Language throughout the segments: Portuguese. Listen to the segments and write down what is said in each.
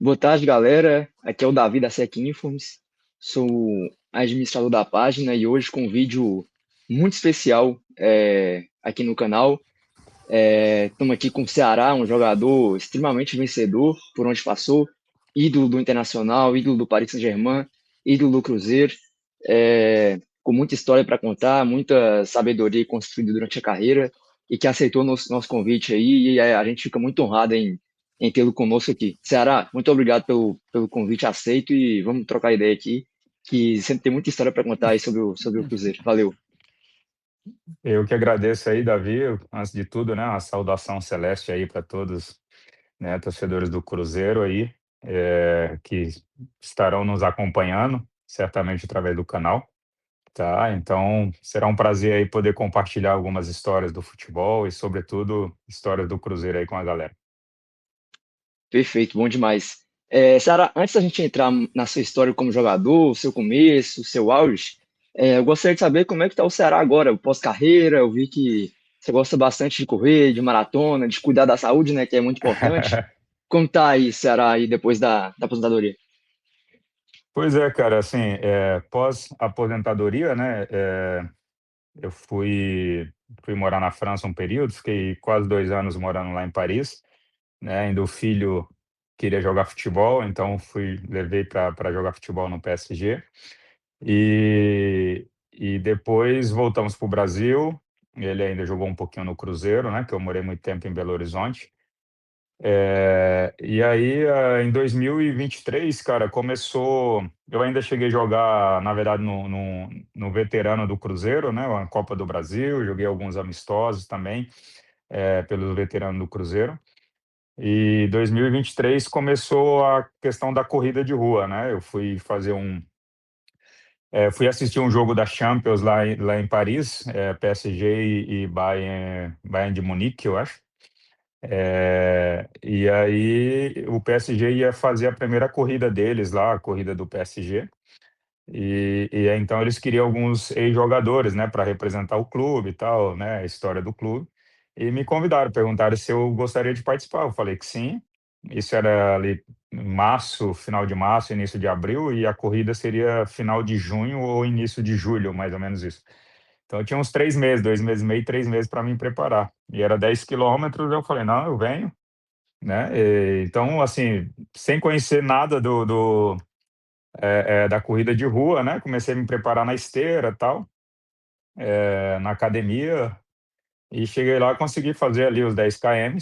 Boa tarde, galera. Aqui é o Davi da Sec Informes. Sou administrador da página e hoje com um vídeo muito especial aqui no canal. Estamos aqui com o Ceará, um jogador extremamente vencedor por onde passou, ídolo do Internacional, ídolo do Paris Saint-Germain, ídolo do Cruzeiro, com muita história para contar, muita sabedoria construída durante a carreira e que aceitou nosso convite aí e a gente fica muito honrado em tê-lo conosco aqui. Ceará, muito obrigado pelo convite aceito e vamos trocar ideia aqui, que sempre tem muita história para contar aí sobre o Cruzeiro. Valeu. Eu que agradeço aí, Davi. Antes de tudo, né, uma saudação celeste aí para todos, né, torcedores do Cruzeiro aí, que estarão nos acompanhando, certamente através do canal, tá? Então, será um prazer aí poder compartilhar algumas histórias do futebol e, sobretudo, histórias do Cruzeiro aí com a galera. Perfeito, bom demais. Sara, antes da gente entrar na sua história como jogador, seu começo, seu auge, eu gostaria de saber como é que está o Ceará agora, pós-carreira. Eu vi que você gosta bastante de correr, de maratona, de cuidar da saúde, né, que é muito importante. Como tá aí, Ceará, aí depois da aposentadoria? Pois é, cara, assim, pós-aposentadoria, né, eu fui morar na França um período, fiquei quase 2 anos morando lá em Paris, né? Ainda o filho queria jogar futebol, então levei para jogar futebol no PSG. E depois voltamos para o Brasil. Ele ainda jogou um pouquinho no Cruzeiro, né? Que eu morei muito tempo em Belo Horizonte. E aí, em 2023, cara, começou. Eu ainda cheguei a jogar, na verdade, no veterano do Cruzeiro, né? A Copa do Brasil, joguei alguns amistosos também, pelo veterano do Cruzeiro. E 2023 começou a questão da corrida de rua, né? Eu fui assistir um jogo da Champions lá em Paris, PSG e Bayern de Munique, eu acho. E aí o PSG ia fazer a primeira corrida deles lá, a corrida do PSG. Então eles queriam alguns ex-jogadores, né, para representar o clube e tal, né, a história do clube. E me convidaram, perguntaram se eu gostaria de participar. Eu falei que sim. Isso era ali em março, final de março, início de abril, e a corrida seria final de junho ou início de julho, mais ou menos isso. Então eu tinha uns 3 meses, 2 meses e meio, 3 meses para me preparar. E era 10 quilômetros, eu falei, não, eu venho, né? Então, assim, sem conhecer nada da corrida de rua, né? Comecei a me preparar na esteira, tal, na academia, e cheguei lá, consegui fazer ali os 10 km.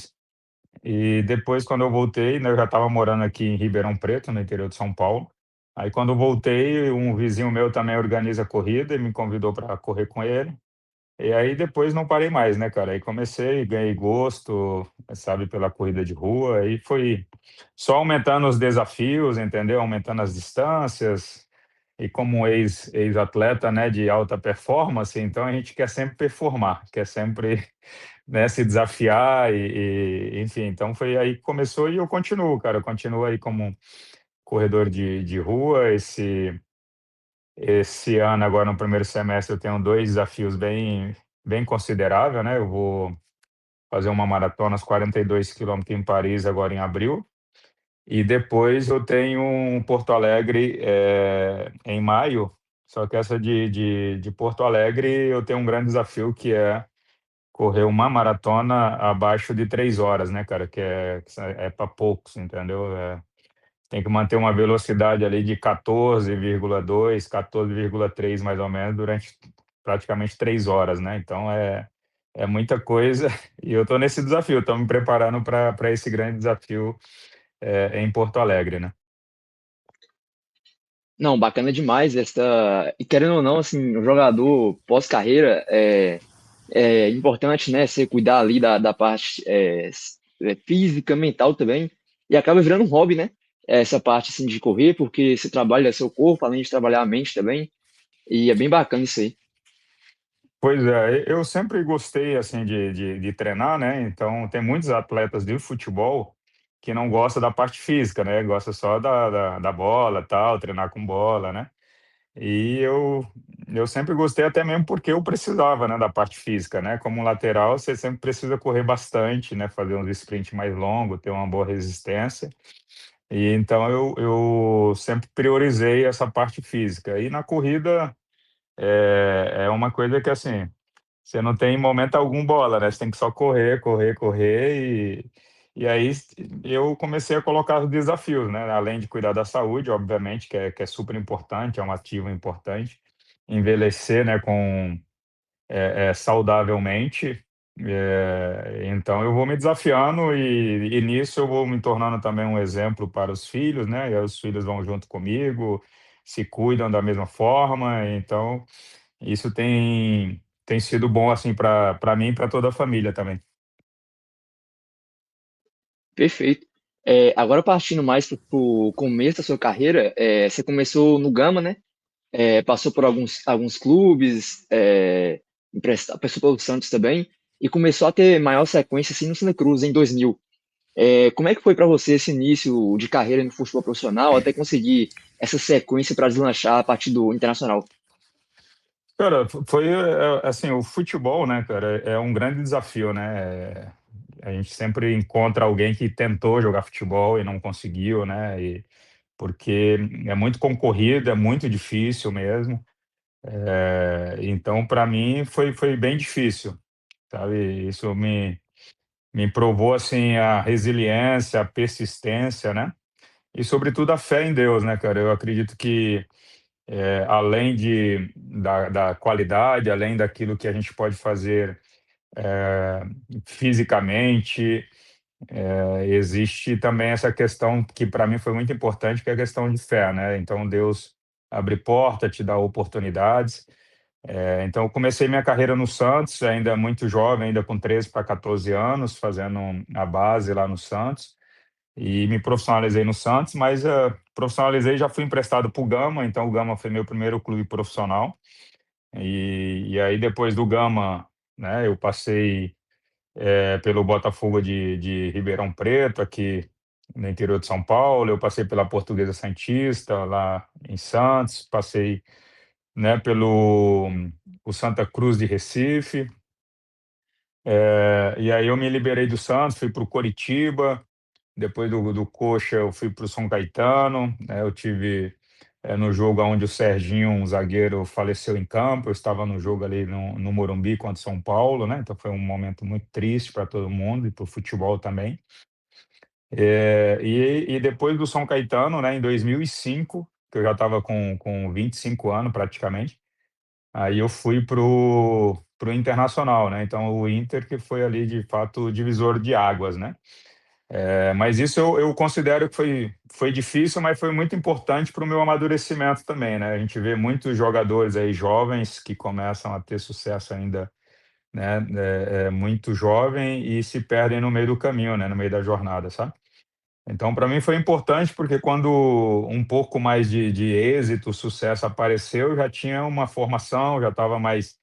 E depois, quando eu voltei, né, eu já estava morando aqui em Ribeirão Preto, no interior de São Paulo. Aí, quando eu voltei, um vizinho meu também organiza corrida e me convidou para correr com ele. E aí depois não parei mais, né, cara? Aí comecei, ganhei gosto, sabe, pela corrida de rua. Aí foi só aumentando os desafios, entendeu? Aumentando as distâncias. E como um ex-atleta, né, de alta performance, então a gente quer sempre performar, quer sempre, né, se desafiar enfim. Então foi aí que começou e eu continuo, cara. Eu continuo aí como corredor de rua. Esse ano, agora no primeiro semestre, eu tenho dois desafios bem consideráveis, né? Eu vou fazer uma maratona aos 42 quilômetros em Paris agora em abril. E depois eu tenho um Porto Alegre em maio. Só que essa de Porto Alegre eu tenho um grande desafio que é correr uma maratona abaixo de 3 horas, né, cara? Que é para poucos, entendeu? Tem que manter uma velocidade ali de 14,2, 14,3 mais ou menos durante praticamente 3 horas, né? Então é muita coisa e eu estou nesse desafio, estou me preparando para esse grande desafio em Porto Alegre, né? Não, bacana demais essa. E querendo ou não, assim, o jogador pós-carreira é importante, né? Você cuidar ali da parte física, mental também, e acaba virando um hobby, né? Essa parte assim de correr, porque você trabalha seu corpo, além de trabalhar a mente também, e é bem bacana isso aí. Pois é, eu sempre gostei assim de treinar, né? Então tem muitos atletas de futebol que não gostam da parte física, né? Gosta só da bola, tal, treinar com bola, né? E eu sempre gostei até mesmo porque eu precisava, né, da parte física, né? Como lateral, você sempre precisa correr bastante, né? Fazer uns sprints mais longos, ter uma boa resistência. E então eu sempre priorizei essa parte física. E na corrida é uma coisa que assim, você não tem em momento algum bola, né? Você tem que só correr, correr, correr. E aí eu comecei a colocar os desafios, né? Além de cuidar da saúde, obviamente, que é super importante, é um ativo importante. Envelhecer, né, saudavelmente. Então eu vou me desafiando e nisso eu vou me tornando também um exemplo para os filhos, né? E aí os filhos vão junto comigo, se cuidam da mesma forma. Então isso tem sido bom assim para mim e para toda a família também. Perfeito. Agora partindo mais para o começo da sua carreira, você começou no Gama, né? Passou por alguns clubes, passou pelo Santos também, e começou a ter maior sequência assim no Santa Cruz em 2000. Como é que foi para você esse início de carreira no futebol profissional até conseguir essa sequência para deslanchar a partir do Internacional? Cara, foi assim, o futebol, né, cara, é um grande desafio, né? A gente sempre encontra alguém que tentou jogar futebol e não conseguiu, né? Porque é muito concorrido, é muito difícil mesmo. Então, para mim, foi bem difícil, sabe? Isso me provou assim a resiliência, a persistência, né? E sobretudo a fé em Deus, né, cara? Eu acredito que além da qualidade, além daquilo que a gente pode fazer é, fisicamente, existe também essa questão que para mim foi muito importante, que é a questão de fé, né? Então Deus abre porta, te dá oportunidades. Então eu comecei minha carreira no Santos, ainda muito jovem, ainda com 13 para 14 anos, fazendo a base lá no Santos. E me profissionalizei no Santos, mas profissionalizei, já fui emprestado para o Gama, então o Gama foi meu primeiro clube profissional. E aí depois do Gama, né, eu passei pelo Botafogo de Ribeirão Preto, aqui no interior de São Paulo. Eu passei pela Portuguesa Santista, lá em Santos. Passei, né, pelo o Santa Cruz de Recife. E aí eu me liberei do Santos, fui para o Coritiba. Depois do Coxa, eu fui para o São Caetano, né? Eu tive no jogo onde o Serginho, um zagueiro, faleceu em campo. Eu estava no jogo ali no Morumbi contra o São Paulo, né? Então foi um momento muito triste para todo mundo e para o futebol também. E depois do São Caetano, né, em 2005, que eu já estava com 25 anos praticamente, aí eu fui pro Internacional, né? Então o Inter que foi ali de fato o divisor de águas, né? Mas isso eu considero que foi difícil, mas foi muito importante para o meu amadurecimento também, né? A gente vê muitos jogadores aí jovens que começam a ter sucesso ainda, né? Muito jovem e se perdem no meio do caminho, né? No meio da jornada, sabe? Então, para mim foi importante porque quando um pouco mais de êxito, sucesso apareceu, eu já tinha uma formação, já estava mais,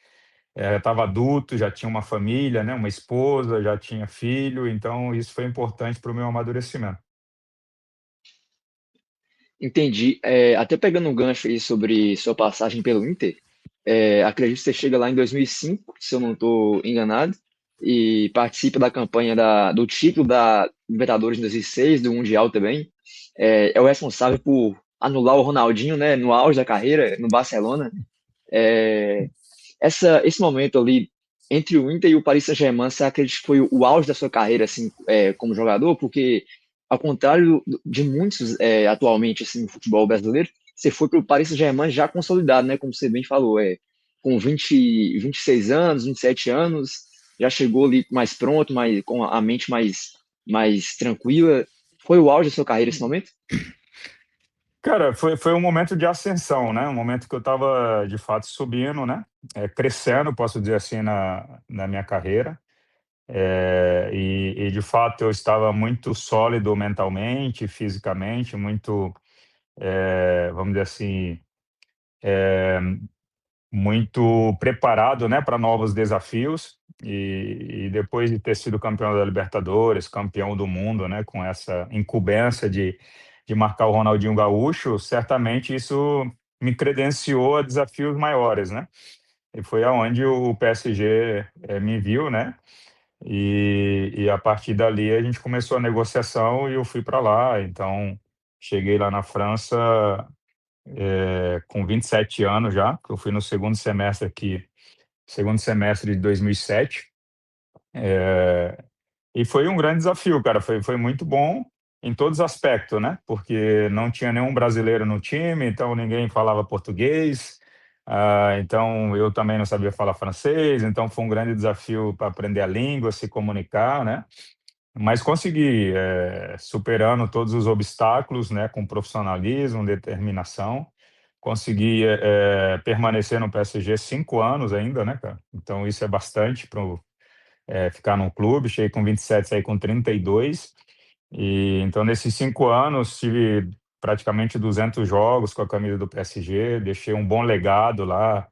estava adulto, já tinha uma família, né? Uma esposa, já tinha filho, então isso foi importante para o meu amadurecimento. Entendi. Até pegando um gancho aí sobre sua passagem pelo Inter, acredito que você chega lá em 2005, se eu não estou enganado, e participa da campanha do título da Libertadores em 2006, do Mundial também. É o responsável por anular o Ronaldinho, né, no auge da carreira, no Barcelona. É, esse momento ali entre o Inter e o Paris Saint-Germain, você acredita que foi o auge da sua carreira assim, como jogador? Porque, ao contrário de muitos atualmente assim, no futebol brasileiro, você foi para o Paris Saint-Germain já consolidado, né? Como você bem falou, com 26 anos, 27 anos, já chegou ali mais pronto, com a mente mais tranquila. Foi o auge da sua carreira esse momento? Cara, foi um momento de ascensão, né? Um momento que eu estava de fato subindo, né? Crescendo, posso dizer assim, na minha carreira. E de fato eu estava muito sólido mentalmente, fisicamente, muito, vamos dizer assim, muito preparado, né, para novos desafios. E depois de ter sido campeão da Libertadores, campeão do mundo, né, com essa incumbência de marcar o Ronaldinho Gaúcho, certamente isso me credenciou a desafios maiores, né? E foi aonde o PSG me viu, né? E a partir dali a gente começou a negociação e eu fui para lá. Então Cheguei lá na França com 27 anos já, que eu fui no segundo semestre aqui, segundo semestre de 2007. E foi um grande desafio, cara. Foi muito bom em todos os aspectos, né? Porque não tinha nenhum brasileiro no time, então ninguém falava português. Então eu também não sabia falar francês, então foi um grande desafio para aprender a língua, se comunicar, né? Mas consegui, superando todos os obstáculos, né? Com profissionalismo, determinação. Consegui permanecer no PSG 5 anos ainda, né, cara? Então isso é bastante para ficar num clube. Cheguei com 27, saí com 32. Então, nesses 5 anos, tive praticamente 200 jogos com a camisa do PSG, deixei um bom legado lá,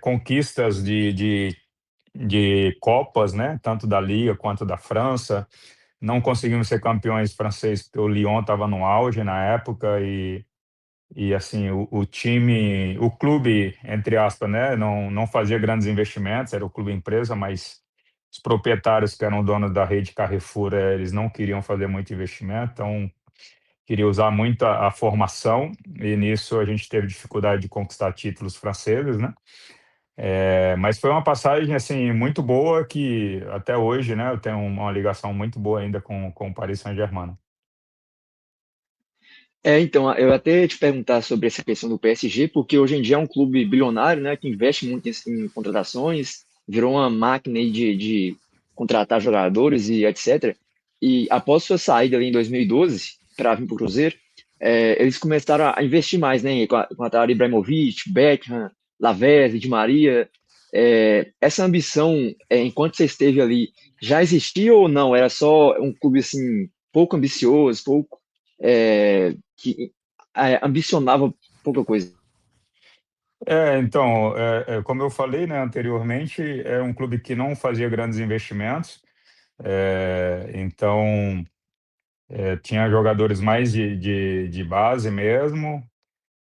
conquistas de Copas, né? Tanto da Liga quanto da França. Não conseguimos ser campeões franceses, porque o Lyon estava no auge na época e assim, o time, o clube, entre aspas, né, não fazia grandes investimentos, era o clube empresa, mas os proprietários que eram donos da rede Carrefour, eles não queriam fazer muito investimento, então queria usar muito a formação, e nisso a gente teve dificuldade de conquistar títulos franceses, né? Mas foi uma passagem assim muito boa que até hoje, né, eu tenho uma ligação muito boa ainda com o Paris Saint-Germain. Então, eu até ia te perguntar sobre essa questão do PSG, porque hoje em dia é um clube bilionário, né, que investe muito em contratações, virou uma máquina aí de contratar jogadores e etc. E após sua saída ali em 2012 para vir para o Cruzeiro, eles começaram a investir mais, né, contrataram Ibrahimovic, Beckham, Lavezzi, Di Maria. Essa ambição, enquanto você esteve ali, já existia ou não? Era só um clube assim pouco ambicioso, pouco que ambicionava pouca coisa. Então, como eu falei, né, anteriormente, é um clube que não fazia grandes investimentos. Então, tinha jogadores mais de base mesmo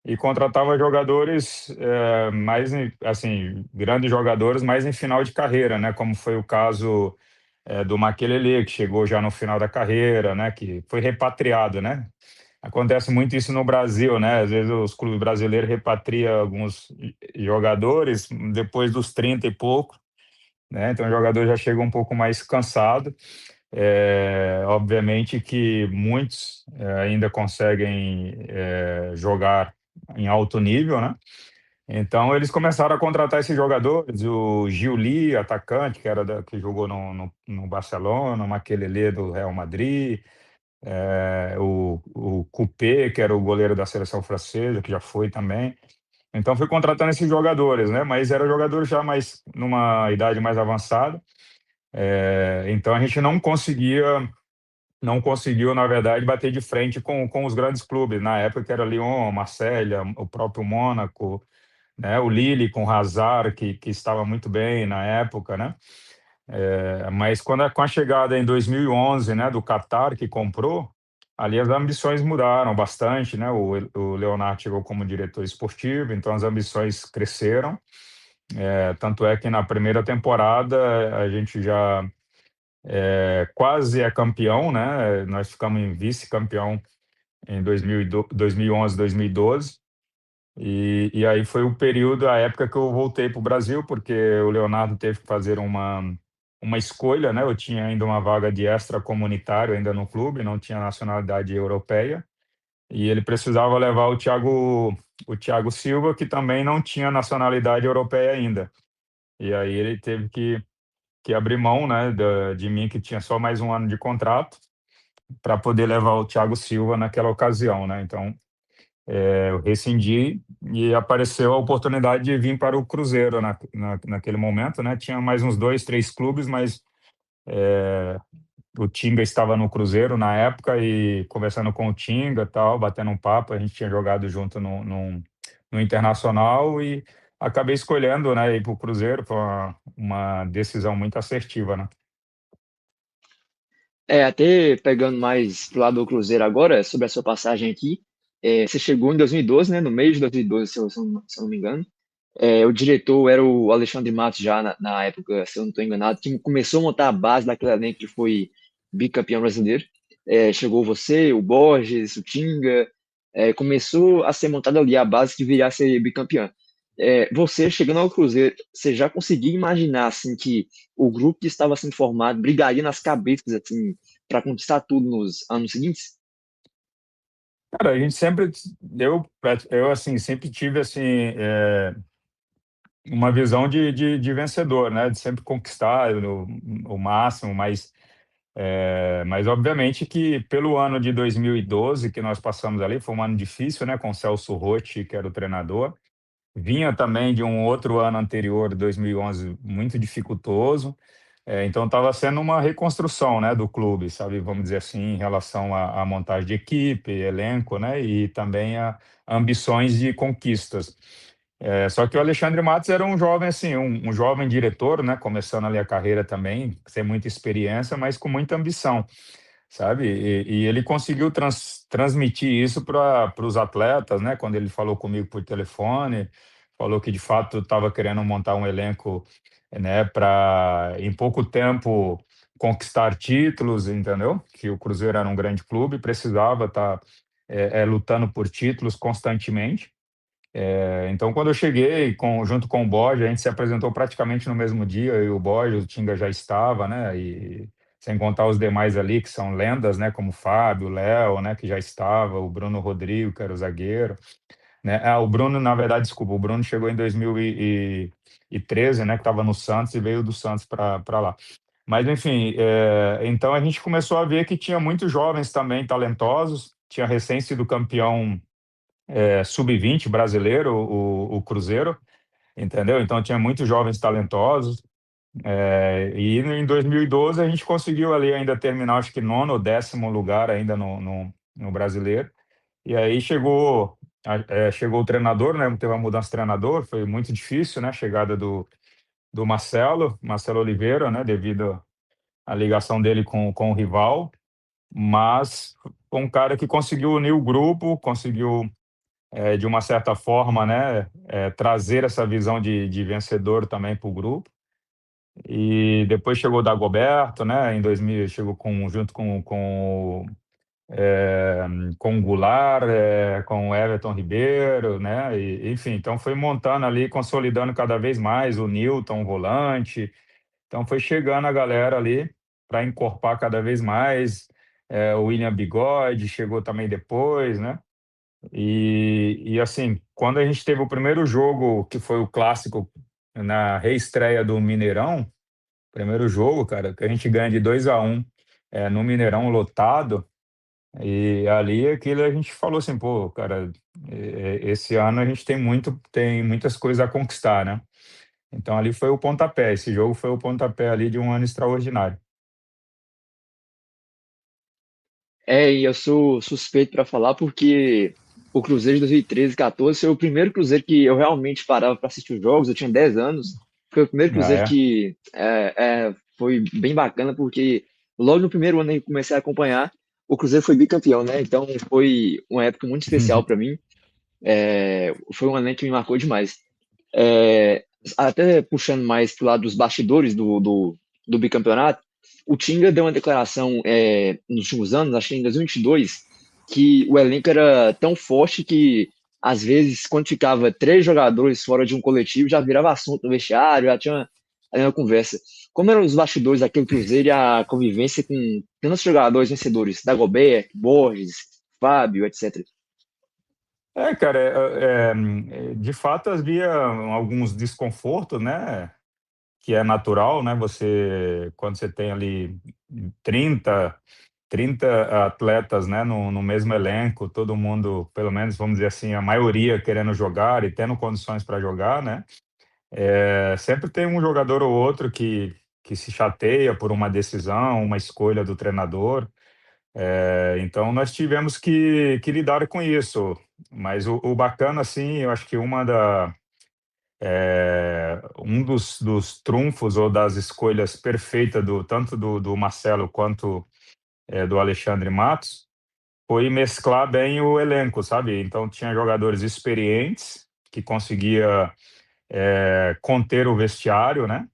e contratava jogadores mais, assim, grandes jogadores mais em final de carreira, né? Como foi o caso do Makelele, que chegou já no final da carreira, né? Que foi repatriado, né? Acontece muito isso no Brasil, né? Às vezes os clubes brasileiros repatriam alguns jogadores depois dos 30 e pouco, né? Então o jogador já chega um pouco mais cansado. Obviamente que muitos ainda conseguem jogar em alto nível, né? Então eles começaram a contratar esses jogadores, o Giuli, atacante, que jogou no Barcelona, o Makelele do Real Madrid, o Coupé, que era o goleiro da seleção francesa, que já foi também. Então fui contratando esses jogadores, né? Mas eram jogadores já mais numa idade mais avançada. Então a gente não conseguiu, na verdade, bater de frente com os grandes clubes. Na época que era Lyon, Marselha, o próprio Mônaco, né? O Lille com o Hazard, que estava muito bem na época, né? Mas com a chegada em 2011, né, do Qatar, que comprou, ali as ambições mudaram bastante, né? O Leonardo chegou como diretor esportivo, então as ambições cresceram. Tanto é que na primeira temporada a gente já quase é campeão, né? Nós ficamos em vice-campeão em 2011, 2012. E aí foi o período, a época que eu voltei para o Brasil, porque o Leonardo teve que fazer uma escolha, né? Eu tinha ainda uma vaga de extracomunitário ainda no clube, não tinha nacionalidade europeia, e ele precisava levar o Thiago Silva, que também não tinha nacionalidade europeia ainda. E aí ele teve que abrir mão, né, de mim, que tinha só mais um ano de contrato, para poder levar o Thiago Silva naquela ocasião, né? Então, eu rescindi e apareceu a oportunidade de vir para o Cruzeiro naquele momento, né? Tinha mais uns dois, três clubes, mas o Tinga estava no Cruzeiro na época e conversando com o Tinga, tal, batendo um papo, a gente tinha jogado junto no Internacional e acabei escolhendo, né, ir para o Cruzeiro. Foi uma decisão muito assertiva, né? Até pegando mais pro lado do Cruzeiro agora, sobre a sua passagem aqui, você chegou em 2012, né, no mês de 2012, se eu não me engano. O diretor era o Alexandre Matos já na época, se eu não estou enganado, que começou a montar a base daquele elenco que foi bicampeão brasileiro. Chegou você, o Borges, o Tinga, começou a ser montada ali a base que viria a ser bicampeã. Você chegando ao Cruzeiro, você já conseguia imaginar assim que o grupo que estava sendo formado brigaria nas cabeças assim para conquistar tudo nos anos seguintes? Cara, a gente sempre, eu assim, sempre tive assim, uma visão de vencedor, né? De sempre conquistar o máximo, mas obviamente que pelo ano de 2012 que nós passamos ali, foi um ano difícil, né? Com o Celso Rotti, que era o treinador. Vinha também de um outro ano anterior, 2011, muito dificultoso. Então estava sendo uma reconstrução, né, do clube, sabe, vamos dizer assim, em relação à montagem de equipe, elenco, né, e também a ambições de conquistas. Só que o Alexandre Matos era um jovem assim, um jovem diretor, né, começando ali a carreira também, sem muita experiência, mas com muita ambição, sabe? E ele conseguiu transmitir isso para os atletas, né? Quando ele falou comigo por telefone, falou que de fato estava querendo montar um elenco, né, para em pouco tempo conquistar títulos, entendeu? Que o Cruzeiro era um grande clube, precisava estar lutando por títulos constantemente. Então, quando eu cheguei, junto com o Borja, a gente se apresentou praticamente no mesmo dia, eu e o Borja, o Tinga já estava, né? E sem contar os demais ali, que são lendas, né? Como o Fábio, o Léo, né? Que já estava, o Bruno Rodrigo, que era o zagueiro, né? O Bruno, na verdade, desculpa, o Bruno chegou em 2013, né? Que estava no Santos e veio do Santos para lá. Mas, enfim, então a gente começou a ver que tinha muitos jovens também talentosos, tinha recém sido campeão sub-20 brasileiro, o Cruzeiro, entendeu? Então tinha muitos jovens talentosos. E em 2012 a gente conseguiu ali ainda terminar, acho que nono ou décimo lugar ainda no brasileiro. E aí chegou o treinador, né? Teve uma mudança de treinador, foi muito difícil, né? A chegada do Marcelo Oliveira, né? Devido à ligação dele com o rival, mas foi um cara que conseguiu unir o grupo, conseguiu de uma certa forma, né, trazer essa visão de vencedor também para o grupo. E depois chegou o Dagoberto, né, em 2000, chegou junto com o Goulart, com o Everton Ribeiro, né, enfim, então foi montando ali, consolidando cada vez mais o Newton, o volante. Então foi chegando a galera ali para encorpar cada vez mais. O William Bigode chegou também depois, né? E assim, quando a gente teve o primeiro jogo, que foi o clássico na reestreia do Mineirão, primeiro jogo, cara, que a gente ganha de 2-1 no Mineirão lotado, e ali aquilo a gente falou assim, pô, cara, esse ano a gente tem muitas coisas a conquistar, né? Então ali foi o pontapé, esse jogo foi o pontapé ali de um ano extraordinário. E eu sou suspeito para falar porque o Cruzeiro de 2013 e 14 foi o primeiro Cruzeiro que eu realmente parava para assistir os jogos. Eu tinha 10 anos. Foi o primeiro Ah, Cruzeiro é? que foi bem bacana porque logo no primeiro ano que eu comecei a acompanhar, o Cruzeiro foi bicampeão, né? Então foi uma época muito especial para mim. Foi um elenco que me marcou demais. É, Até puxando mais pro lado dos bastidores do bicampeonato, o Tinga deu uma declaração nos últimos anos, acho que em 2022, que o elenco era tão forte que, às vezes, quando ficava três jogadores fora de um coletivo, já virava assunto no vestiário, já tinha uma conversa. Como eram os bastidores daquele Cruzeiro e a convivência com tantos jogadores vencedores, Dagobert, Borges, Fábio, etc. Cara, de fato havia alguns desconfortos, né? Que é natural, né? Quando você tem ali 30 30 atletas, né, no mesmo elenco, todo mundo, pelo menos, vamos dizer assim, a maioria querendo jogar e tendo condições para jogar, né? Sempre tem um jogador ou outro que se chateia por uma decisão, uma escolha do treinador. Então, nós tivemos que lidar com isso. Mas o bacana, assim, eu acho que um dos trunfos ou das escolhas perfeitas tanto do Marcelo quanto do Alexandre Matos foi mesclar bem o elenco, sabe? Então tinha jogadores experientes que conseguia conter o vestiário, né?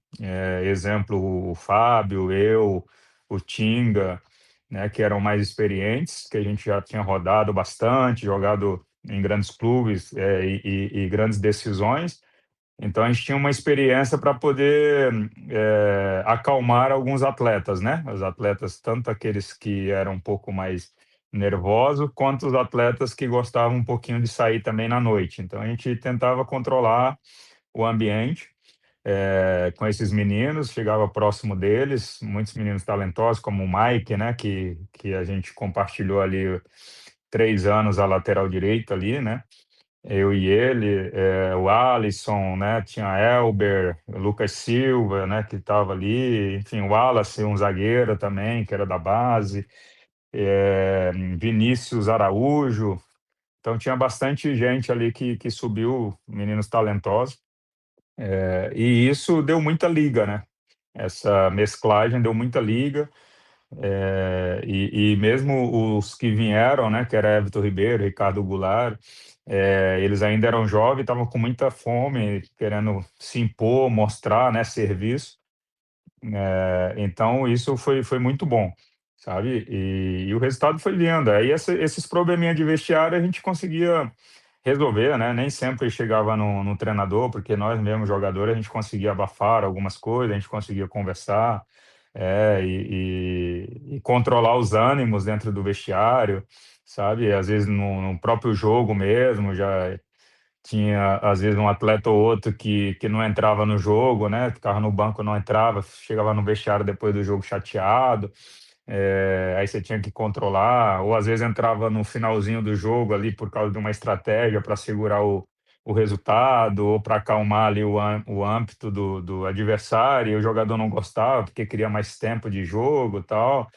Exemplo, o Fábio, eu, o Tinga, né, que eram mais experientes, que a gente já tinha rodado bastante, jogado em grandes clubes, e grandes decisões. Então a gente tinha uma experiência para poder acalmar alguns atletas, né? Os atletas, tanto aqueles que eram um pouco mais nervosos, quanto os atletas que gostavam um pouquinho de sair também na noite. Então a gente tentava controlar o ambiente com esses meninos, chegava próximo deles, muitos meninos talentosos, como o Mike, né? Que a gente compartilhou ali 3 anos a lateral direita ali, né? Eu e ele, o Alisson, né? Tinha Elber, o Lucas Silva, né? Que estava ali, enfim, o Wallace, um zagueiro também, que era da base, Vinícius Araújo. Então tinha bastante gente ali que subiu, meninos talentosos, e isso deu muita liga, né? Essa mesclagem deu muita liga, e mesmo os que vieram, né, que era Everton Ribeiro, Ricardo Goulart, eles ainda eram jovens, estavam com muita fome, querendo se impor, mostrar, né, serviço. Então isso foi muito bom, sabe? E o resultado foi lindo. Aí esses probleminha de vestiário a gente conseguia resolver, né? Nem sempre chegava no treinador, porque nós mesmos jogadores a gente conseguia abafar algumas coisas, a gente conseguia conversar, e controlar os ânimos dentro do vestiário, sabe? Às vezes no próprio jogo mesmo já tinha, às vezes, um atleta ou outro que não entrava no jogo, né? Ficava no banco, não entrava, chegava no vestiário depois do jogo chateado. Aí você tinha que controlar, ou às vezes entrava no finalzinho do jogo ali por causa de uma estratégia para segurar o resultado, ou para acalmar ali o âmbito do adversário, e o jogador não gostava porque queria mais tempo de jogo e tal.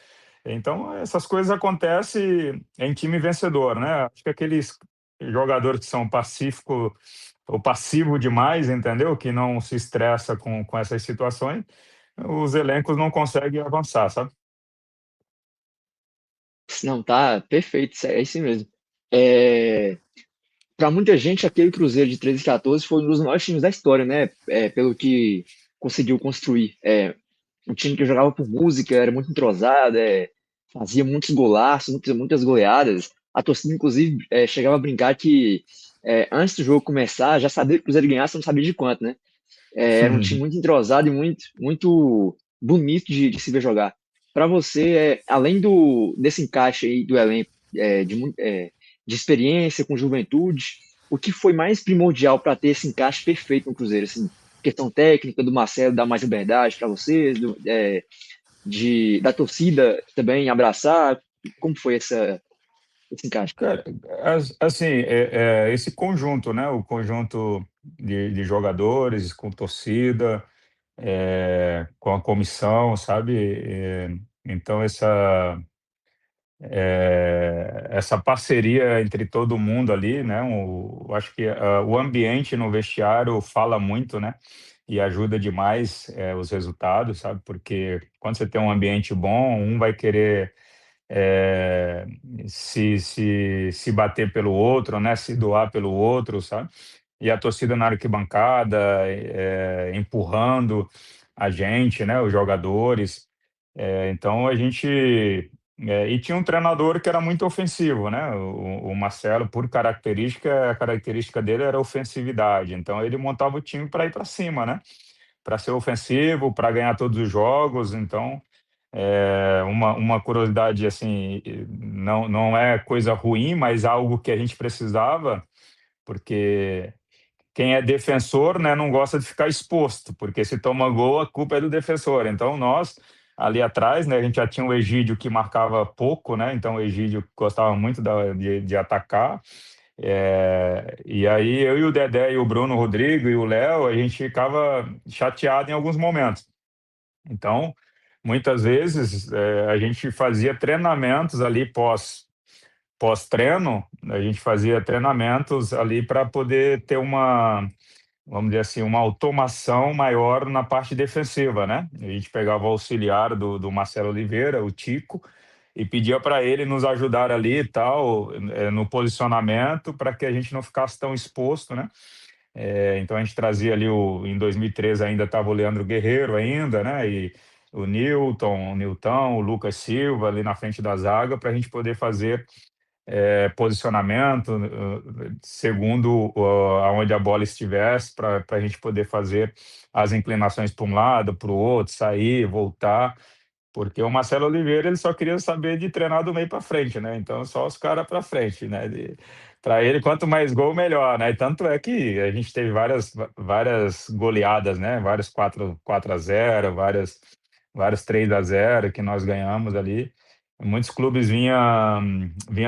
Então, essas coisas acontecem em time vencedor, né? Acho que aqueles jogadores que são pacífico ou passivo demais, entendeu? Que não se estressa com essas situações, os elencos não conseguem avançar, sabe? Não, tá perfeito, é isso mesmo. É, para muita gente, aquele Cruzeiro de 13 e 14 foi um dos maiores times da história, né? Pelo que conseguiu construir. Um time que jogava por música, era muito entrosado, fazia muitos golaços, muitas goleadas. A torcida, inclusive, chegava a brincar que antes do jogo começar, já sabia que o Cruzeiro ganhasse, não sabia de quanto, né? Era um time muito entrosado e muito bonito de se ver jogar. Para você, além desse encaixe aí do elenco, de experiência com juventude, o que foi mais primordial para ter esse encaixe perfeito no Cruzeiro? Assim, questão técnica do Marcelo dar mais liberdade para vocês, da torcida também abraçar. Como foi esse encaixe? Cara, assim, esse conjunto, né? O conjunto de jogadores, com torcida, com a comissão, sabe? Então, essa parceria entre todo mundo ali, né? Acho que o ambiente no vestiário fala muito, né? E ajuda demais os resultados, sabe? Porque quando você tem um ambiente bom, um vai querer é, se bater pelo outro, né? Se doar pelo outro, sabe? E a torcida na arquibancada empurrando a gente, né? Os jogadores. Então a gente e tinha um treinador que era muito ofensivo, né? O Marcelo, por característica, a característica dele era a ofensividade. Então ele montava o time para ir para cima, né? Para ser ofensivo, para ganhar todos os jogos. Então uma curiosidade assim, não é coisa ruim, mas algo que a gente precisava, porque quem é defensor, né, não gosta de ficar exposto, porque se toma gol, a culpa é do defensor. Então nós ali atrás, né, a gente já tinha o Egídio que marcava pouco, né, então o Egídio gostava muito de atacar. E aí eu e o Dedé e o Bruno Rodrigo e o Léo, a gente ficava chateado em alguns momentos. Então, muitas vezes a gente fazia treinamentos ali pós-treino, a gente fazia treinamentos ali para poder ter vamos dizer assim, uma automação maior na parte defensiva, né? A gente pegava o auxiliar do Marcelo Oliveira, o Tico, e pedia para ele nos ajudar ali e tal, no posicionamento, para que a gente não ficasse tão exposto, né? Então a gente trazia ali em 2013 ainda estava o Leandro Guerreiro ainda, né? o Newton, o Lucas Silva ali na frente da zaga para a gente poder fazer posicionamento segundo aonde a bola estivesse, para a gente poder fazer as inclinações para um lado, para o outro, sair, voltar. Porque o Marcelo Oliveira ele só queria saber de treinar do meio para frente, né? Então só os caras para frente, né? Para ele, quanto mais gol, melhor, né? E tanto é que a gente teve várias goleadas, né? Vários 4-0, vários 3-0 que nós ganhamos ali. Muitos clubes vinha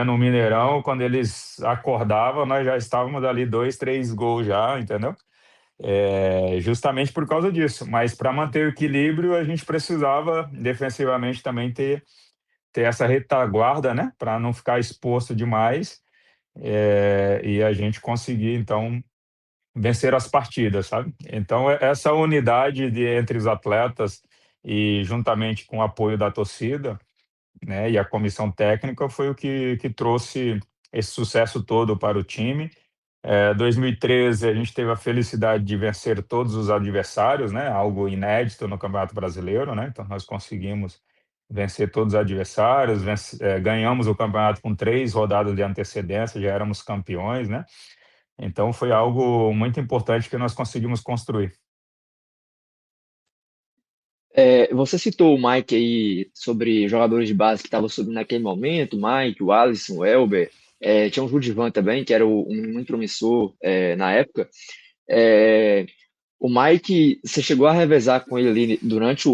no Mineirão, quando eles acordavam, nós já estávamos ali 2, 3 gols já, entendeu? Justamente por causa disso. Mas para manter o equilíbrio, a gente precisava defensivamente também ter essa retaguarda, né? Para não ficar exposto demais, e a gente conseguir, então, vencer as partidas, sabe? Então, essa unidade entre os atletas e juntamente com o apoio da torcida, né, e a comissão técnica foi o que trouxe esse sucesso todo para o time. 2013 a gente teve a felicidade de vencer todos os adversários, né? Algo inédito no Campeonato Brasileiro, né? Então nós conseguimos vencer todos os adversários, ganhamos o campeonato com 3 rodadas de antecedência, já éramos campeões, né? Então foi algo muito importante que nós conseguimos construir. Você citou o Mike aí sobre jogadores de base que estavam subindo naquele momento, o Mike, o Alisson, o Elber, tinha o Judivan também, que era um muito promissor na época. É, o Mike, você chegou a revezar com ele ali durante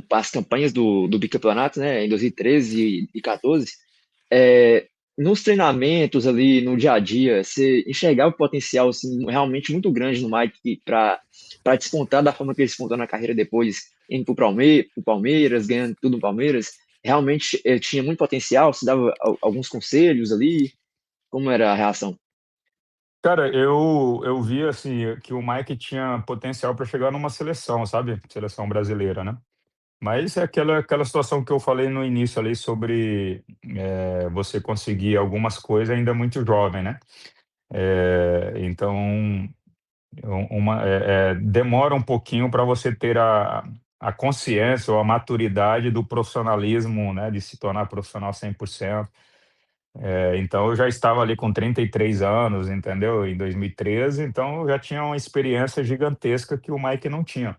as campanhas do bicampeonato, né, em 2013 e 2014. Nos treinamentos ali, no dia a dia, você enxergava o potencial assim, realmente muito grande no Mike para despontar da forma que ele despontou na carreira depois, indo para o Palmeiras, ganhando tudo no Palmeiras. Realmente tinha muito potencial, você dava alguns conselhos ali, como era a reação? Cara, eu vi assim que o Mike tinha potencial para chegar numa seleção, sabe? Seleção brasileira, né? Mas é aquela situação que eu falei no início ali sobre você conseguir algumas coisas ainda muito jovem, né? Então, demora um pouquinho para você ter a consciência ou a maturidade do profissionalismo, né? De se tornar profissional 100%. Então, eu já estava ali com 33 anos, entendeu? Em 2013, então eu já tinha uma experiência gigantesca que o Mike não tinha.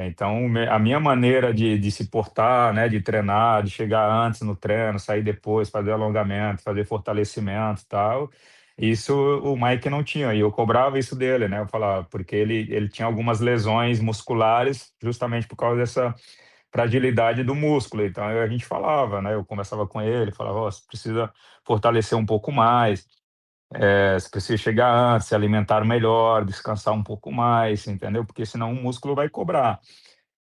Então, a minha maneira de se portar, né, de treinar, de chegar antes no treino, sair depois, fazer alongamento, fazer fortalecimento e tal, isso o Mike não tinha, e eu cobrava isso dele, né, eu falava, porque ele tinha algumas lesões musculares justamente por causa dessa fragilidade do músculo, então a gente falava, né, eu conversava com ele, falava, ó, você precisa fortalecer um pouco mais, você precisa chegar antes, se alimentar melhor, descansar um pouco mais, entendeu? Porque senão o músculo vai cobrar.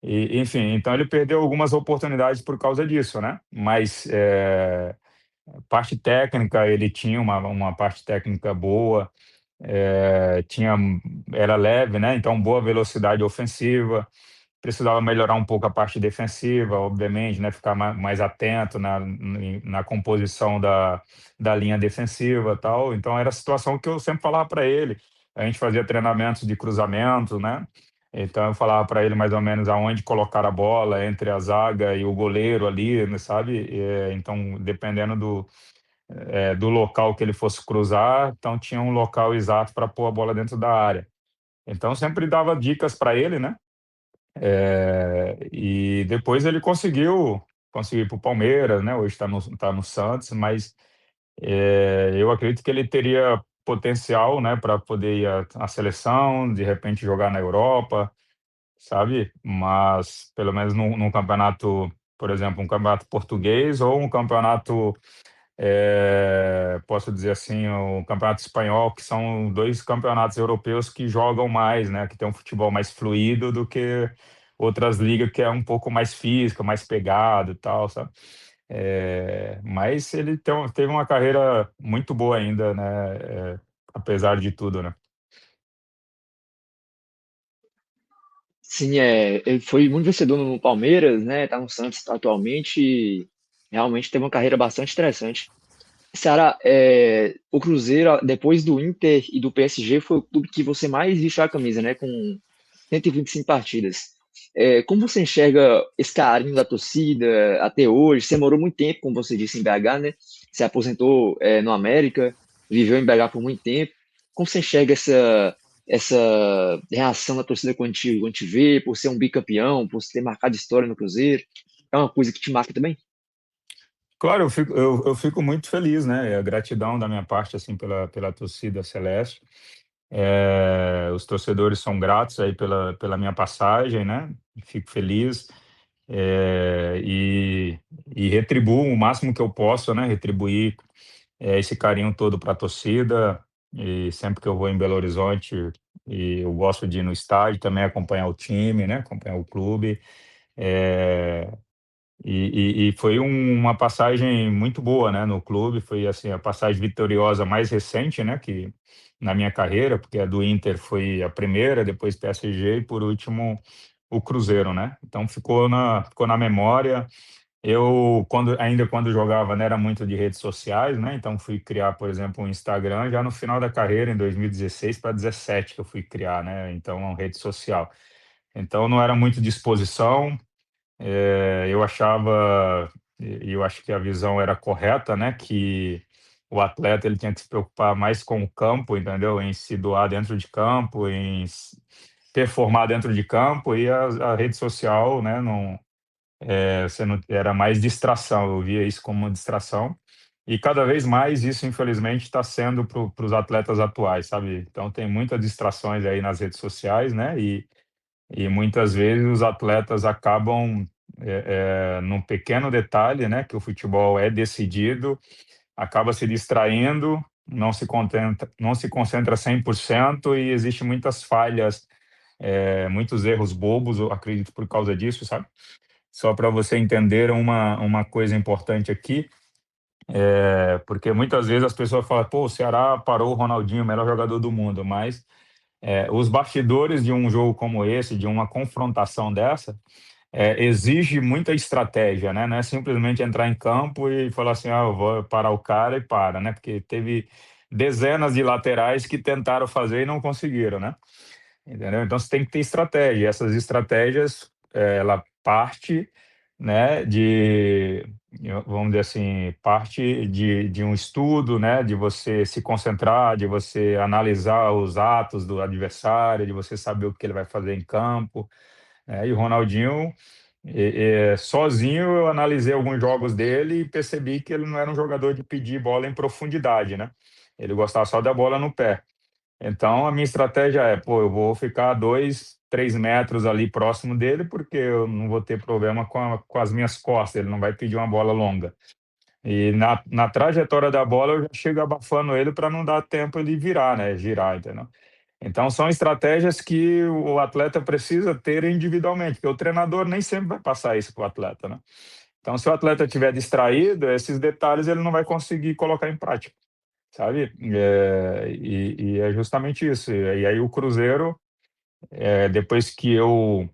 Enfim, então ele perdeu algumas oportunidades por causa disso, né? Mas parte técnica, ele tinha uma parte técnica boa, tinha, era leve, né? Então boa velocidade ofensiva, precisava melhorar um pouco a parte defensiva, obviamente, né? Ficar mais atento na composição da linha defensiva e tal. Então, era a situação que eu sempre falava para ele. A gente fazia treinamentos de cruzamento, né? Então, eu falava para ele mais ou menos aonde colocar a bola entre a zaga e o goleiro ali, né, sabe? Então, dependendo do local que ele fosse cruzar, então tinha um local exato para pôr a bola dentro da área. Então, sempre dava dicas para ele, né? E depois ele conseguiu ir para o Palmeiras, né? Hoje tá no Santos, mas eu acredito que ele teria potencial, né, para poder ir à seleção, de repente jogar na Europa, sabe? Mas pelo menos num campeonato, por exemplo, um campeonato português ou um campeonato, posso dizer assim, o Campeonato Espanhol, que são dois campeonatos europeus que jogam mais, né, que tem um futebol mais fluido do que outras ligas que é um pouco mais física, mais pegado e tal, sabe? Mas ele teve uma carreira muito boa ainda, né, apesar de tudo, né? Sim, ele foi muito vencedor no Palmeiras, né? Tá no Santos atualmente e realmente teve uma carreira bastante interessante. Ceará, o Cruzeiro, depois do Inter e do PSG, foi o clube que você mais vestiu a camisa, né? Com 125 partidas. Como você enxerga esse carinho da torcida até hoje? Você morou muito tempo, como você disse, em BH, né? Se aposentou, no América, viveu em BH por muito tempo. Como você enxerga essa reação da torcida quando te vê, por ser um bicampeão, por ter marcado história no Cruzeiro? É uma coisa que te marca também? Claro, eu fico muito feliz, né? A gratidão da minha parte, assim, pela torcida celeste. Os torcedores são gratos aí pela minha passagem, né? Fico feliz, é, e, e retribuo o máximo que eu posso, né? Retribuir esse carinho todo para a torcida. E sempre que eu vou em Belo Horizonte, e eu gosto de ir no estádio também acompanhar o time, né? Acompanhar o clube. É, e foi uma passagem muito boa, né, no clube. Foi assim a passagem vitoriosa mais recente, né, que na minha carreira, porque a do Inter foi a primeira, depois PSG e por último o Cruzeiro, né? Então ficou na memória. Eu quando jogava, não era muito de redes sociais, né? Então fui criar, por exemplo, um Instagram já no final da carreira, em 2016 para 17 que eu fui criar, né? Então uma rede social. Então não era muito de exposição. Eu achava, e eu acho que a visão era correta, né, que o atleta ele tinha que se preocupar mais com o campo, entendeu? Em se doar dentro de campo, performar dentro de campo, e a rede social, né, não, você não, era mais distração. Eu via isso como uma distração. E cada vez mais isso, infelizmente, está sendo para os atletas atuais, sabe? Então tem muitas distrações aí nas redes sociais, né? E muitas vezes os atletas acabam, num pequeno detalhe, né, que o futebol é decidido, acaba se distraindo, não se concentra 100% e existe muitas falhas, muitos erros bobos, eu acredito, por causa disso, sabe? Só para você entender uma coisa importante aqui, porque muitas vezes as pessoas falam, pô, o Ceará parou o Ronaldinho, o melhor jogador do mundo, mas os bastidores de um jogo como esse, de uma confrontação dessa, exige muita estratégia, né? Não é simplesmente entrar em campo e falar assim, ah, eu vou parar o cara e para, né? Porque teve dezenas de laterais que tentaram fazer e não conseguiram, né? Entendeu? Então você tem que ter estratégia. Essas estratégias, ela parte, né, vamos dizer assim, parte de um estudo, né, de você se concentrar, de você analisar os atos do adversário, de você saber o que ele vai fazer em campo, né? E o Ronaldinho, sozinho, eu analisei alguns jogos dele e percebi que ele não era um jogador de pedir bola em profundidade, né? Ele gostava só da bola no pé. Então, a minha estratégia é, pô, eu vou ficar 2, 3 metros ali próximo dele, porque eu não vou ter problema com as minhas costas, ele não vai pedir uma bola longa. E na trajetória da bola, eu já chego abafando ele para não dar tempo ele virar, né? Girar, entendeu? Então, são estratégias que o atleta precisa ter individualmente, porque o treinador nem sempre vai passar isso para o atleta, né? Então, se o atleta estiver distraído, esses detalhes ele não vai conseguir colocar em prática, sabe? E é justamente isso. E aí o Cruzeiro, depois que eu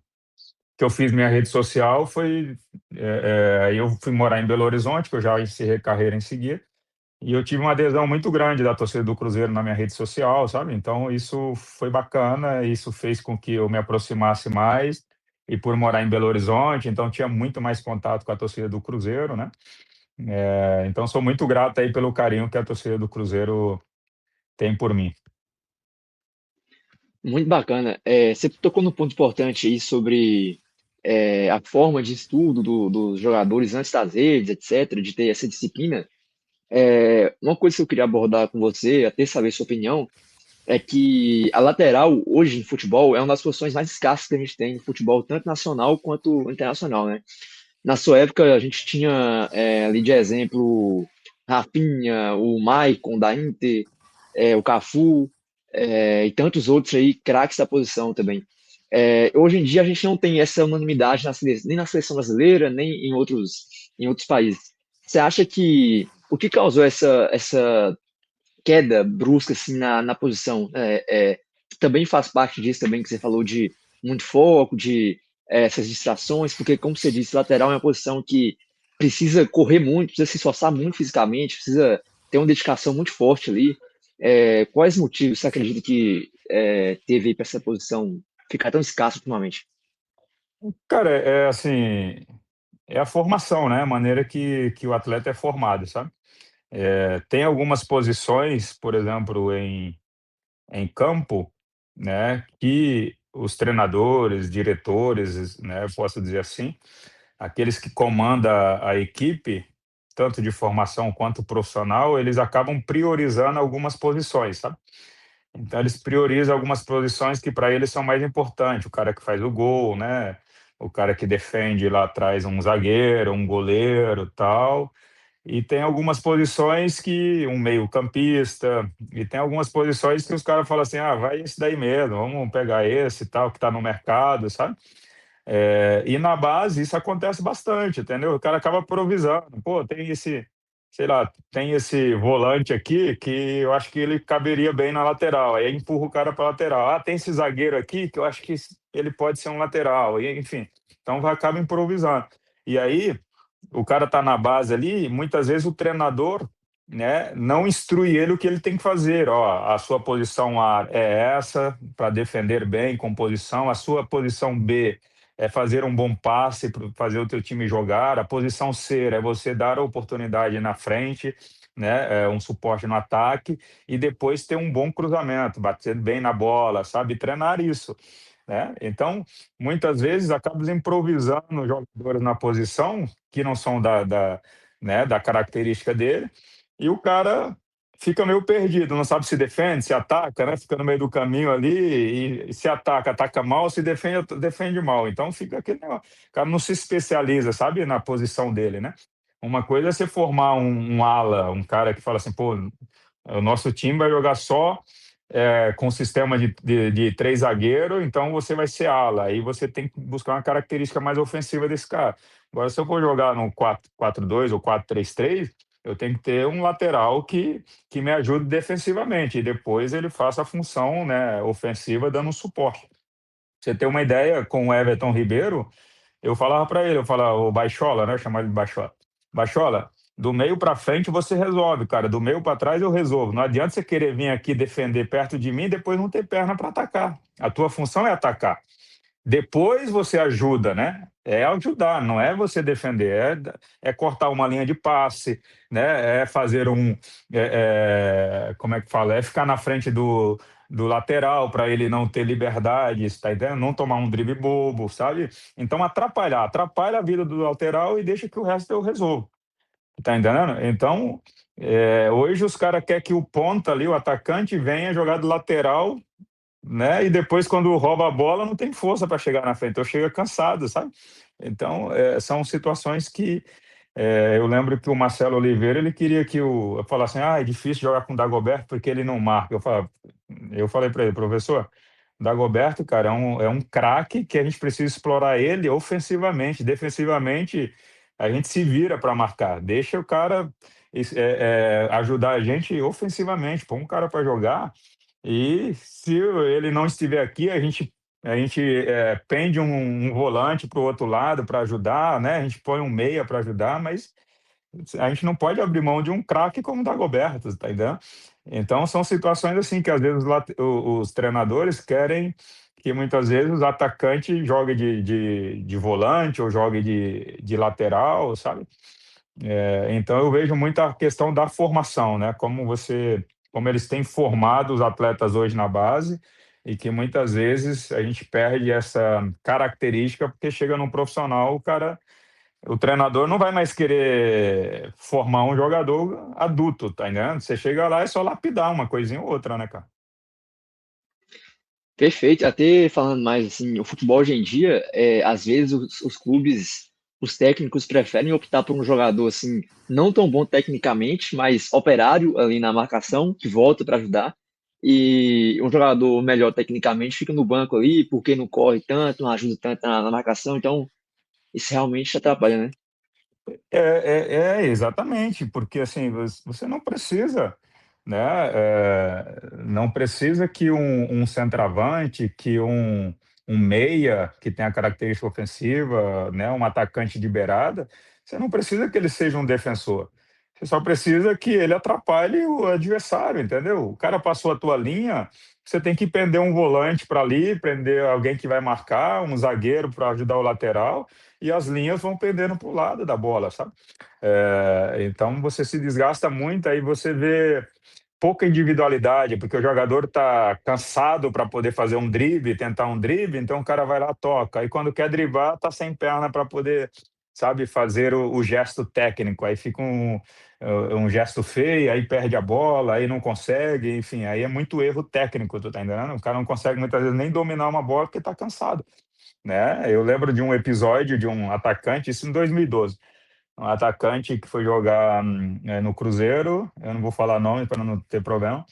fiz minha rede social, aí eu fui morar em Belo Horizonte, que eu já encerrei carreira em seguida, e eu tive uma adesão muito grande da torcida do Cruzeiro na minha rede social, sabe? Então isso foi bacana, isso fez com que eu me aproximasse mais, e por morar em Belo Horizonte, então tinha muito mais contato com a torcida do Cruzeiro, né? Então sou muito grato aí pelo carinho que a torcida do Cruzeiro tem por mim. Muito bacana. Você tocou no ponto importante aí sobre a forma de estudo dos jogadores antes das redes, etc., de ter essa disciplina. Uma coisa que eu queria abordar com você, até saber sua opinião, é que a lateral hoje em futebol é uma das posições mais escassas que a gente tem no futebol, tanto nacional quanto internacional, né? Na sua época, a gente tinha ali de exemplo Rafinha, o Maicon da Inter, o Cafu, e tantos outros aí, craques da posição também. Hoje em dia, a gente não tem essa unanimidade nem na seleção brasileira, nem em outros países. Você acha que o que causou essa queda brusca assim na posição? Também faz parte disso também que você falou de muito foco, de essas distrações, porque como você disse, lateral é uma posição que precisa correr muito, precisa se esforçar muito fisicamente, precisa ter uma dedicação muito forte ali. Quais motivos você acredita que teve para essa posição ficar tão escassa ultimamente? Cara, assim, é a formação, né, a maneira que o atleta é formado, sabe. Tem algumas posições, por exemplo, em campo, né, que os treinadores, diretores, né, eu posso dizer assim, aqueles que comandam a equipe, tanto de formação quanto profissional, eles acabam priorizando algumas posições, sabe. Então eles priorizam algumas posições que para eles são mais importantes, o cara que faz o gol, né, o cara que defende lá atrás, um zagueiro, um goleiro, tal. E tem algumas posições que um meio-campista, e tem algumas posições que os caras falam assim: "Ah, vai esse daí mesmo, vamos pegar esse e tal, que está no mercado", sabe. E na base isso acontece bastante, entendeu? O cara acaba improvisando. Pô, tem esse, sei lá, tem esse volante aqui que eu acho que ele caberia bem na lateral. Aí empurra o cara para lateral. Ah, tem esse zagueiro aqui que eu acho que ele pode ser um lateral. E, enfim, então vai acaba improvisando. E aí o cara tá na base ali, muitas vezes o treinador, né, não instrui ele o que ele tem que fazer. Ó, a sua posição A é essa, para defender bem, com posição. A sua posição B é fazer um bom passe para fazer o teu time jogar. A posição C é você dar a oportunidade na frente, né, um suporte no ataque e depois ter um bom cruzamento, bater bem na bola, sabe? Treinar isso, né? Então, muitas vezes acabamos improvisando jogadores na posição que não são né, da característica dele, e o cara fica meio perdido, não sabe se defende, se ataca, né? Fica no meio do caminho ali e se ataca, ataca mal, se defende, defende mal. Então fica aquele negócio. O cara não se especializa, sabe, na posição dele, né? Uma coisa é você formar um ala, um cara que fala assim, pô, o nosso time vai jogar só com sistema de três zagueiros, então você vai ser ala. Aí você tem que buscar uma característica mais ofensiva desse cara. Agora, se eu for jogar no 4-4-2 ou 4-3-3, eu tenho que ter um lateral que me ajude defensivamente e depois ele faça a função, né, ofensiva dando um suporte. Pra você ter uma ideia, com o Everton Ribeiro, eu falava para ele, eu falava, o Baixola, né? Eu chamava ele de Baixola. Baixola, do meio para frente você resolve, cara. Do meio para trás eu resolvo. Não adianta você querer vir aqui defender perto de mim e depois não ter perna para atacar. A tua função é atacar. Depois você ajuda, né? É ajudar, não é você defender, é cortar uma linha de passe, né? É fazer como é que fala? É ficar na frente do lateral para ele não ter liberdade, está entendendo? Não tomar um drible bobo, sabe? Então atrapalha a vida do lateral e deixa que o resto eu resolvo, tá entendendo? Então, hoje os caras querem que o ponta ali, o atacante, venha jogar do lateral, né? E depois, quando rouba a bola, não tem força para chegar na frente, então chega cansado, sabe? Então, são situações que eu lembro que o Marcelo Oliveira ele queria que eu falasse assim, é difícil jogar com o Dagoberto porque ele não marca. Eu falei para ele, professor, Dagoberto, cara, é um craque que a gente precisa explorar ele ofensivamente, defensivamente a gente se vira para marcar, deixa o cara ajudar a gente ofensivamente, põe um cara para jogar e se ele não estiver aqui, a gente pende um volante para o outro lado para ajudar, né? A gente põe um meia para ajudar, mas a gente não pode abrir mão de um craque como o Dagoberto, tá entendendo? Então são situações assim que às vezes os treinadores querem que muitas vezes os atacantes joguem de volante ou joguem de lateral, sabe? Então eu vejo muito a questão da formação, né? Como eles têm formado os atletas hoje na base e que muitas vezes a gente perde essa característica porque chega num profissional, o treinador não vai mais querer formar um jogador adulto, tá entendendo? Você chega lá é só lapidar uma coisinha ou outra, né, cara? Perfeito. Até falando mais assim, o futebol hoje em dia, às vezes os clubes, os técnicos preferem optar por um jogador assim, não tão bom tecnicamente, mas operário ali na marcação, que volta para ajudar. E um jogador melhor tecnicamente fica no banco ali, porque não corre tanto, não ajuda tanto na marcação. Então, isso realmente atrapalha, né? Exatamente, porque assim, você não precisa, né? Não precisa que um centroavante, que um meia que tem a característica ofensiva, né? Um atacante de beirada, você não precisa que ele seja um defensor. Você só precisa que ele atrapalhe o adversário, entendeu? O cara passou a tua linha, você tem que prender um volante para ali, prender alguém que vai marcar, um zagueiro para ajudar o lateral, e as linhas vão pendendo para o lado da bola, sabe? Então você se desgasta muito, aí você vê pouca individualidade, porque o jogador está cansado para poder fazer um drible, tentar um drible, então o cara vai lá, toca. Aí quando quer driblar, tá sem perna para poder, sabe, fazer o gesto técnico. Aí fica um gesto feio, aí perde a bola, aí não consegue, enfim, aí é muito erro técnico, tu tá entendendo? O cara não consegue muitas vezes nem dominar uma bola porque tá cansado, né? Eu lembro de um episódio de um atacante, isso em 2012, um atacante que foi jogar no Cruzeiro, eu não vou falar nome para não ter problema,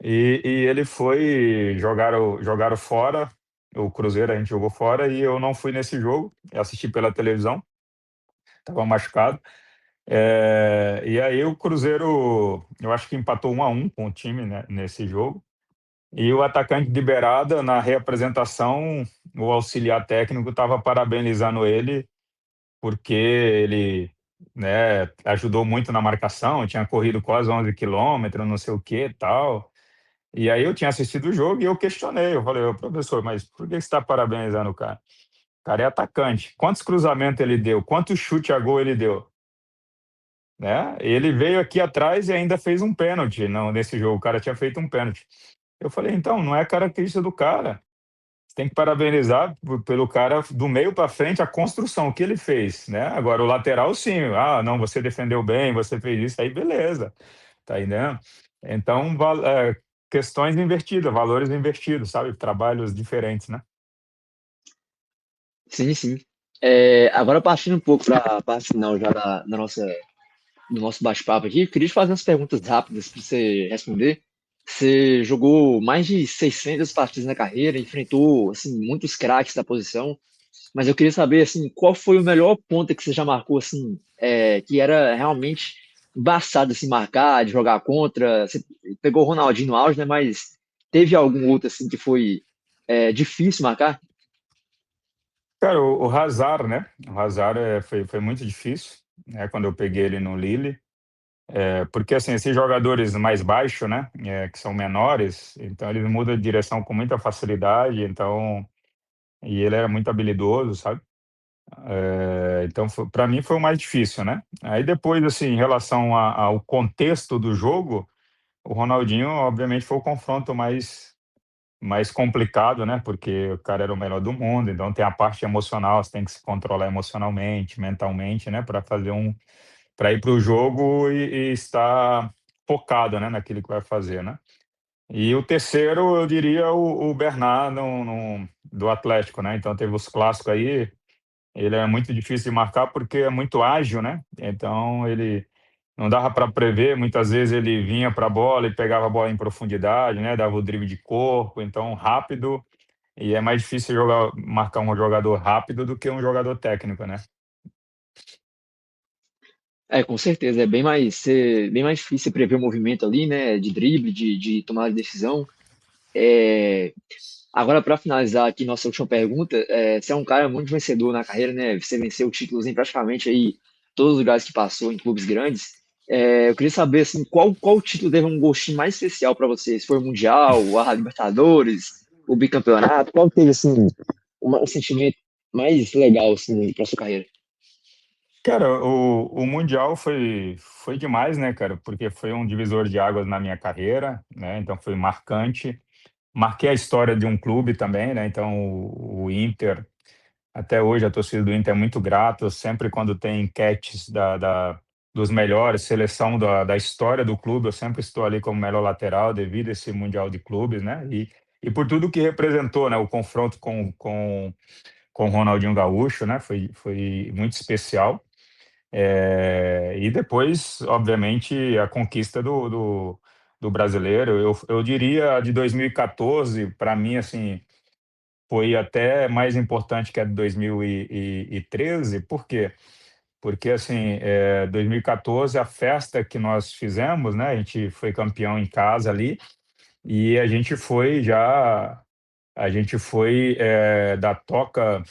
e ele foi jogaram fora, o Cruzeiro a gente jogou fora e eu não fui nesse jogo, eu assisti pela televisão, estava machucado. E aí o Cruzeiro, eu acho que empatou 1-1 com o time, né, nesse jogo. E o atacante de beirada, na reapresentação, o auxiliar técnico estava parabenizando ele porque ele, né, ajudou muito na marcação, tinha corrido quase 11 quilômetros, não sei o que, tal. E aí eu tinha assistido o jogo e eu questionei, eu falei, ô, professor, mas por que você está parabenizando o cara? O cara é atacante. Quantos cruzamentos ele deu? Quantos chute a gol ele deu? Né? Ele veio aqui atrás e ainda fez um pênalti não, nesse jogo. O cara tinha feito um pênalti. Eu falei, então, não é característica do cara. Você tem que parabenizar pelo cara do meio para frente, a construção que ele fez, né? Agora, o lateral, sim. Ah, não, você defendeu bem, você fez isso, aí beleza. Tá entendendo? Então, questões invertidas, valores invertidos, sabe? Trabalhos diferentes, né? Sim, sim. Agora partindo um pouco para a parte final já do nosso bate-papo aqui, eu queria te fazer umas perguntas rápidas para você responder. Você jogou mais de 600 partidas na carreira, enfrentou assim muitos craques da posição, mas eu queria saber assim, qual foi o melhor ponto que você já marcou assim, que era realmente embaçado assim marcar, de jogar contra. Você pegou o Ronaldinho no auge, né? Mas teve algum outro assim que foi difícil marcar? Cara, o Hazard, né? O Hazard foi muito difícil, né? Quando eu peguei ele no Lille. Porque, assim, esses jogadores mais baixos, né? Que são menores, então eles mudam de direção com muita facilidade, então... E ele era muito habilidoso, sabe? Então, para mim, foi o mais difícil, né? Aí depois, assim, em relação ao contexto do jogo, o Ronaldinho, obviamente, foi o confronto mais complicado, né? Porque o cara era o melhor do mundo, então tem a parte emocional, você tem que se controlar emocionalmente, mentalmente, né? Para ir para o jogo e estar focado, né? Naquilo que vai fazer, né? E o terceiro, eu diria, o Bernard do Atlético, né? Então teve os clássicos aí, ele é muito difícil de marcar porque é muito ágil, né? Então ele não dava para prever, muitas vezes ele vinha para a bola e pegava a bola em profundidade, né? Dava o drible de corpo, então rápido, e é mais difícil marcar um jogador rápido do que um jogador técnico, né? Com certeza, bem mais difícil prever o movimento ali, né? De drible, de tomada de decisão. É, Agora, para finalizar aqui nossa última pergunta, você é um cara muito vencedor na carreira, né? Você venceu títulos em praticamente aí todos os lugares que passou, em clubes grandes. Eu queria saber assim, qual título teve um gostinho mais especial para você? Se foi o Mundial, a Libertadores, o bicampeonato? Qual teve assim um sentimento mais legal assim para sua carreira? Cara, o Mundial foi demais, né, cara? Porque foi um divisor de águas na minha carreira, né? Então foi marcante. Marquei a história de um clube também, né? Então o Inter, até hoje a torcida do Inter é muito grata, sempre quando tem enquetes dos melhores, seleção da história do clube, eu sempre estou ali como melhor lateral devido a esse Mundial de Clubes, né? E por tudo que representou, né? O confronto com o Ronaldinho Gaúcho, né? Foi muito especial. E depois, obviamente, a conquista do brasileiro. Eu diria a de 2014, para mim, assim, foi até mais importante que a de 2013. Por quê? Porque, assim, 2014, a festa que nós fizemos, né? A gente foi campeão em casa ali e a gente foi da Toca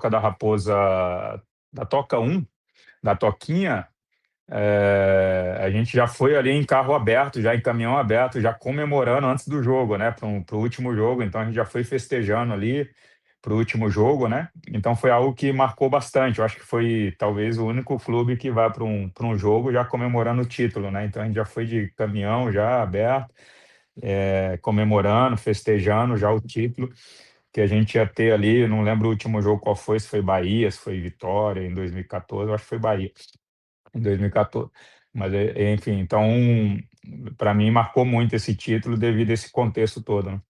da Raposa, da Toca 1, da Toquinha, A gente já foi ali em carro aberto, já em caminhão aberto, já comemorando antes do jogo, né, para o último jogo. Então a gente já foi festejando ali para o último jogo, né? Então foi algo que marcou bastante. Eu acho que foi talvez o único clube que vai para um jogo já comemorando o título, né? Então a gente já foi de caminhão já aberto, comemorando, festejando já o título que a gente ia ter ali. Eu não lembro o último jogo qual foi, se foi Bahia, se foi Vitória em 2014. Eu acho que foi Bahia em 2014. Mas, enfim, então, para mim, marcou muito esse título devido a esse contexto todo, né?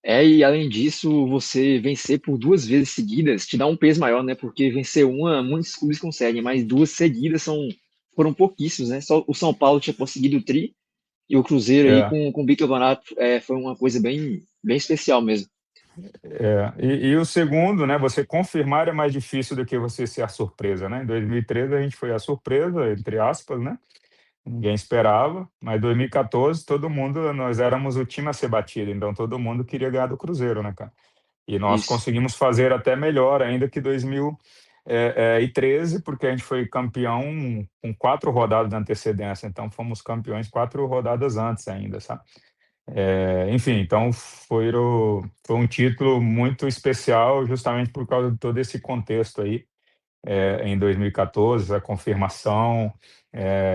E além disso, você vencer por duas vezes seguidas te dá um peso maior, né? Porque vencer uma, muitos clubes conseguem, mas duas seguidas foram pouquíssimos, né? Só o São Paulo tinha conseguido o tri e o Cruzeiro aí É, com o bicampeonato foi uma coisa bem especial mesmo. e o segundo, né, você confirmar é mais difícil do que você ser a surpresa, né? Em 2013 a gente foi a surpresa, entre aspas, né? Ninguém esperava, mas 2014 todo mundo, nós éramos o time a ser batido, então todo mundo queria ganhar do Cruzeiro, né, cara? E nós Isso. conseguimos fazer até melhor ainda que 2013, porque a gente foi campeão com 4 rodadas de antecedência, então fomos campeões 4 rodadas antes ainda, sabe? Enfim, então foi um título muito especial justamente por causa de todo esse contexto aí, em 2014, a confirmação,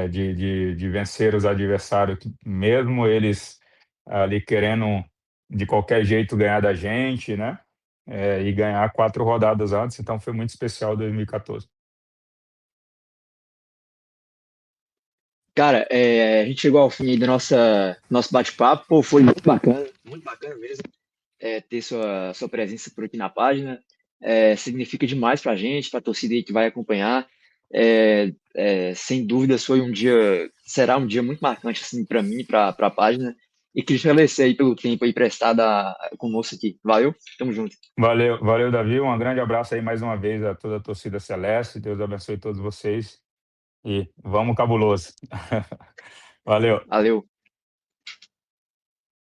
de vencer os adversários, mesmo eles ali querendo de qualquer jeito ganhar da gente, né? E ganhar 4 rodadas antes, então foi muito especial 2014. Cara, a gente chegou ao fim aí do nosso bate-papo. Pô, foi muito bacana mesmo ter sua presença por aqui na página. Significa demais pra gente, pra torcida aí que vai acompanhar. Sem dúvidas foi será um dia muito marcante assim para mim, para a página. E queria te agradecer aí pelo tempo aí prestado conosco aqui. Valeu, tamo junto. Valeu, valeu, Davi. Um grande abraço aí mais uma vez a toda a torcida celeste. Deus abençoe todos vocês e vamos cabuloso. Valeu. Valeu.